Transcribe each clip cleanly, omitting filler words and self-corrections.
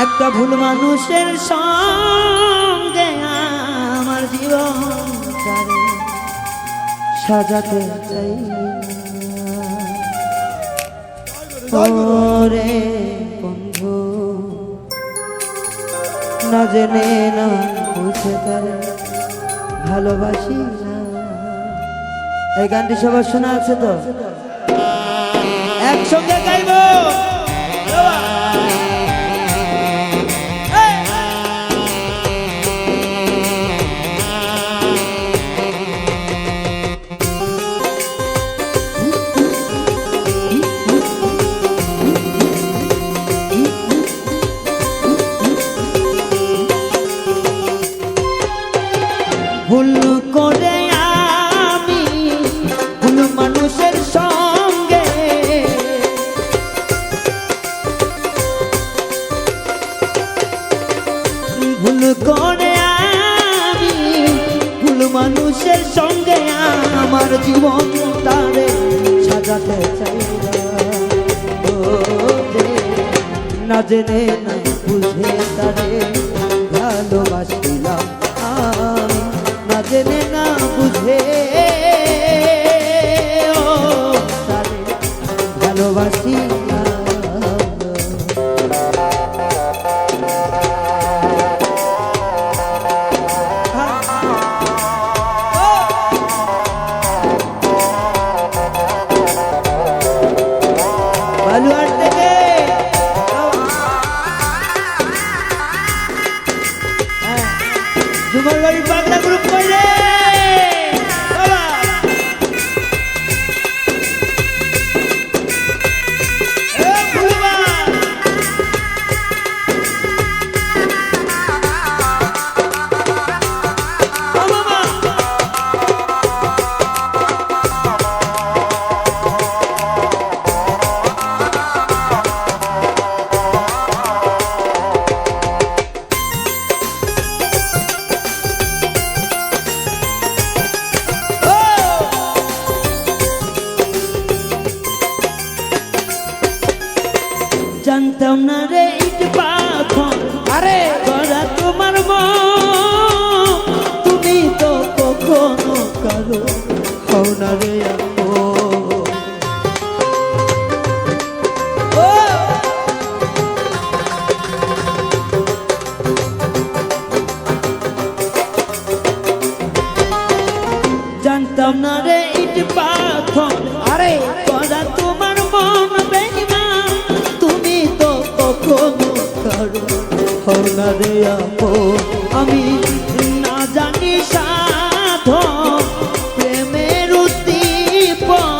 একটা ভুল মানুষের সঙ্গে আমার জীবন সাজাতে চাই ওরে বন্ধু, না জেনে না বুঝে তারে ভালোবাসি না। এই গানটি সবার শোনা আছে তো? একসঙ্গে গাইব। ভুল করে আমি ভুল মানুষের সঙ্গে ভুল করে আমি ভুল মানুষের সঙ্গে আমার জীবন তারে সাজাতে চাই না জেনে না বুঝে তারে ভালোবাসিলাম না জেনে না বুঝে তারে ভালোবাসি না। বালুয়ার থেকে জুমার বাড়ি বাংলা গ্রুপ করে জানতাম না রে ইট পাথর আরে গড়া তোমার মন, তুমি তো কখনো কারো হও না রে জানতাম না রে ইট পাথর আরে গড়া তোমার মন বেঈমান, তুমি তো কখনো কারো হও না রে আপন। আমি না জানি সাধন প্রেমের উদ্দীপন,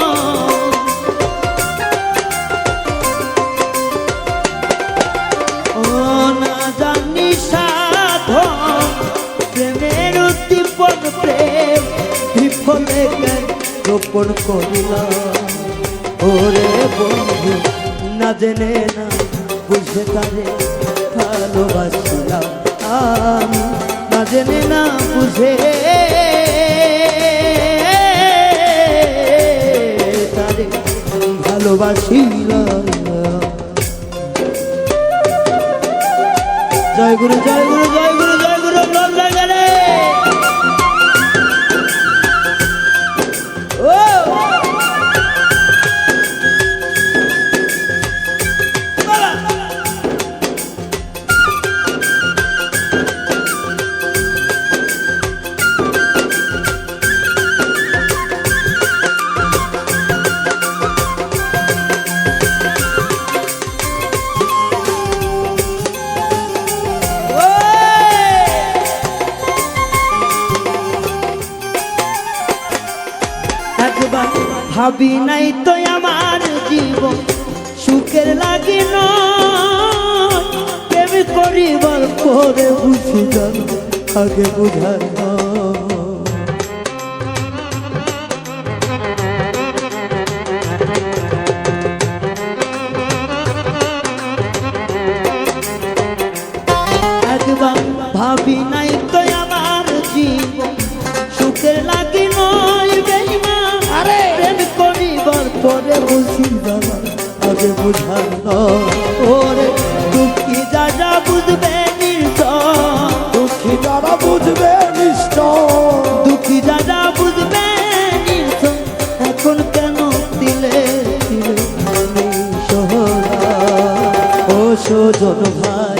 ও না জানি সাধন প্রেমের উদ্দীপন, প্রেম বিফলে জ্ঞান রোপণ করিলাম ওরে বন্ধু, না জেনে না বুঝে তারে ভালোবাসিলাম আমি, না জেনে না বুঝে তারে ভালোবাসিলাম। জয় গুরু জয় গুরু জয় গুরু জয় গুরু জয় গেলে ও ভাবি নাই তো আমার জীবন সুখের লাগি প্রেম করিবার পরে বুঝি জান আগে বুঝার একবার ভাবি নাই তো আমার জীবন সুখের লাগি বেঈমান, আরে প্রেম পরে বুঝি জ্বালা আগে বুঝার নয়। ওরে দুঃখী যারা বুঝবে নিশ্চয়, দুঃখী যারা বুঝবে নিশ্চয়, দুঃখী যারা বুঝবে নিশ্চয়, এখন কেন দিলে দিলে ও সুজন ভাই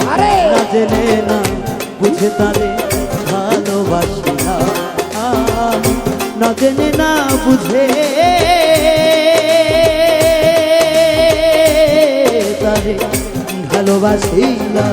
না জেনে না বুঝে তারে ভালোবাসি না, না জেনে না বুঝে তারে ভালোবাসি না।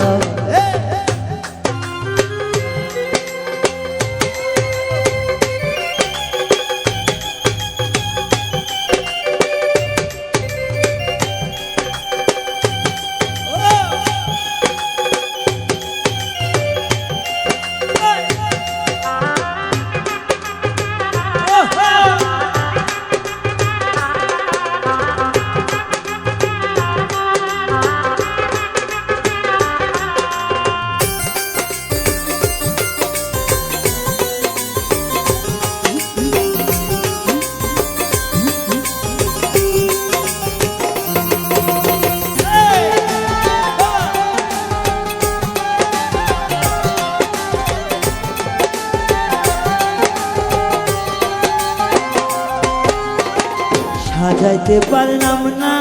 সাজাইতে পারলাম না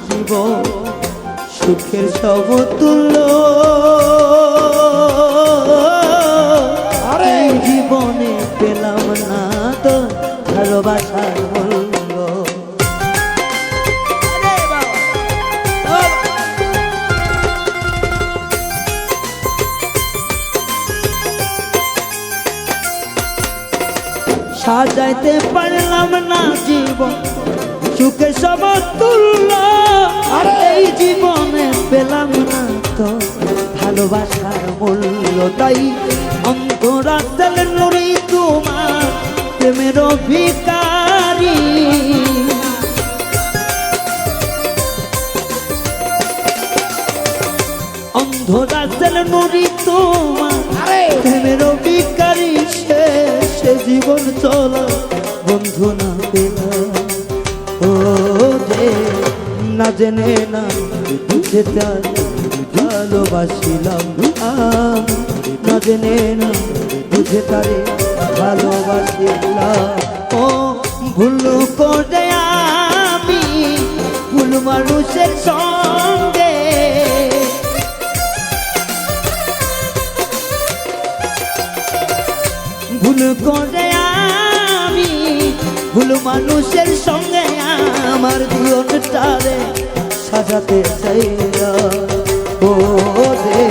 জীবন সুখের সমতুল্য, আরে জীবনে পেলাম না তো ভালোবাসার মূল্য। সাজাইতে পারলাম না জীবন সুখে সমতুল্য, আর এই জীবনে পেলাম না তো ভালোবাসার মূল্য। তাই অন্তরাত্মার নুরি তোমার প্রেমের ভিখারি, অন্ধরাত্মার নুরি তোমার প্রেমের ভিখারি, সে জীবন চলা বন্ধু না পেলাম। ও যে না জেনে না বুঝে তার ভালোবাসিলাম, না জেনে না বুঝে তারে ভালোবাসিলাম। ও ভুল করে আমি ভুল মানুষের সঙ্গে, ভুল করে আমি ভুল মানুষের সঙ্গে আমার জীবনটারে সাজাতে চাইলা। ও রে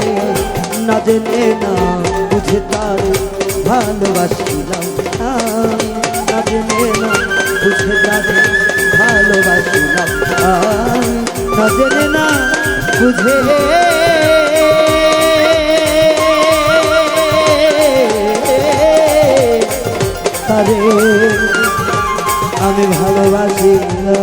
না জেনে না বুঝে তারে ভালোবাসিলাম, না জেনে না বুঝে তারে ভালোবাসিলাম, না জেনে না বুঝে তারে আমি ভালোবাসি না।